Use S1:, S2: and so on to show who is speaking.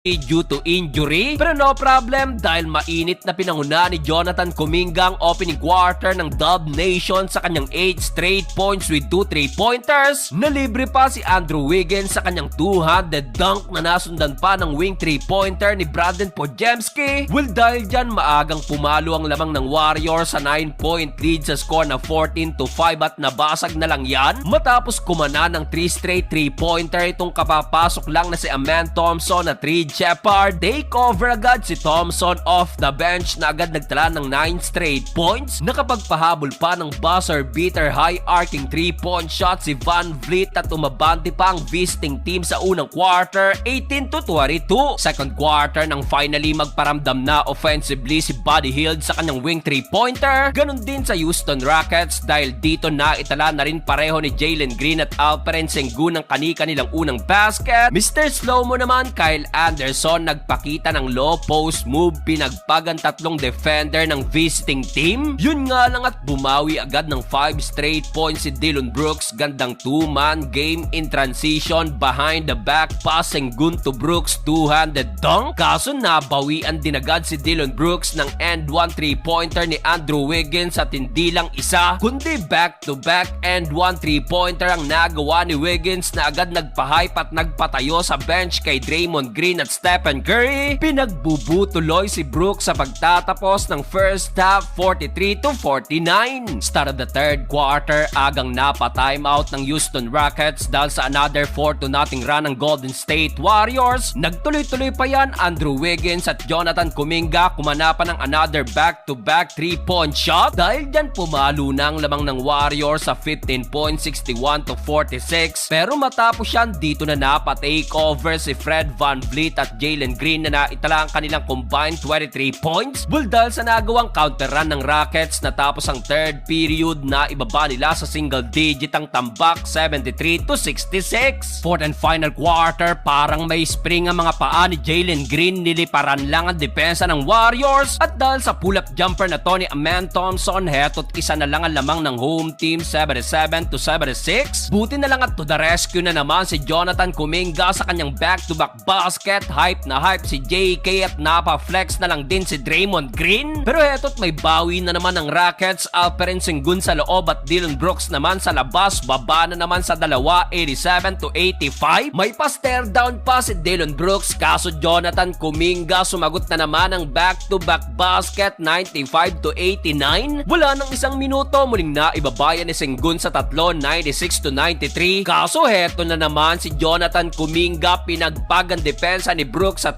S1: due to injury. Pero no problem dahil mainit na pinanguna ni Jonathan Kuminga ang opening quarter ng Dub Nation sa kanyang 8 straight points with 2 3-pointers. Nalibre pa si Andrew Wiggins sa kanyang 200 dunk na nasundan pa ng wing 3-pointer ni Brandon Podziemski. Well, dahil dyan maagang pumalo ang lamang ng Warriors sa 9-point lead sa score na 14-5 at nabasag na lang yan matapos kumana ng 3 straight 3-pointer itong kapapasok lang na si Amen Thompson at Reed Shepard. Take over agad si Thompson off the bench na agad nagtala ng 9 straight points. Nakapagpahabol pa ng buzzer beater high arcing 3-point shot si Van Vliet at umabante pa ang visiting team sa unang quarter 18-22. Second quarter nang finally magparamdam na offensively si Buddy Hield sa kanyang wing 3-pointer. Ganon din sa Houston Rockets dahil dito na itala na rin pareho ni Jalen Green at Alperen Sengun ang kani-kanilang unang basket. Mr. Slow-mo naman Kyle Anderson nagpakita ng low post move, pinagpagan tatlong defender ng visiting team. Yun nga lang at bumawi agad ng 5 straight points si Dillon Brooks. Gandang 2-man game in transition behind the back pass Sengun to Brooks 200 dunk. Kaso nabawian din agad si Dillon Brooks ng end 1 3-pointer ni Andrew Wiggins at hindi lang isa kundi back-to-back end 1 3-pointer ang nagawa ni Wiggins na agad nagpa-hype at nagpatayo sa bench kay Draymond Green at Stephen Curry. Pinagbubutuloy si Brooks sa pagtatapos ng first half 43-49. Start of the third quarter, agang napa-timeout ng Houston Rockets dahil sa another 4-0 run ng Golden State Warriors. Nagtuloy-tuloy pa yan, Andrew Wiggins at Jonathan Kuminga kumana pa ng another back-to-back 3-point shot. Dahil dyan pumalo na ang lamang ng Warriors sa 15 points 61-46. Pero matapos yan, dito na napa-take over si Fred Van Vliet at Jalen Green na naitala ang kanilang combined 23 points. Well, dahil sa nagawang counter run ng Rockets natapos ang third period na ibaba nila sa single digit ang tambak 73-66. Fourth and final quarter, parang may spring ang mga paa ni Jalen Green, niliparan lang ang depensa ng Warriors at dahil sa pull-up jumper na to ni Amen Thompson, heto't isa na lang ang lamang ng home team 77-76. Buti na lang at to the rescue na naman si Jonathan Kuminga sa kanyang back-to-back basket. Hype na hype si JK at napa-flex na lang din si Draymond Green. Pero heto't may bawi na naman ng Rockets. Alperen Sengun sa loob at Dillon Brooks naman sa labas. Baba na naman sa dalawa 87-85. May pa-stare down pa si Dillon Brooks kaso Jonathan Kuminga sumagot na naman ng back-to-back basket 95-89. Wala nang isang minuto muling na ibabayan ni Sengun sa tatlo 96-93. Kaso heto na naman si Jonathan Kuminga pinagpagan depensa ni Brooks at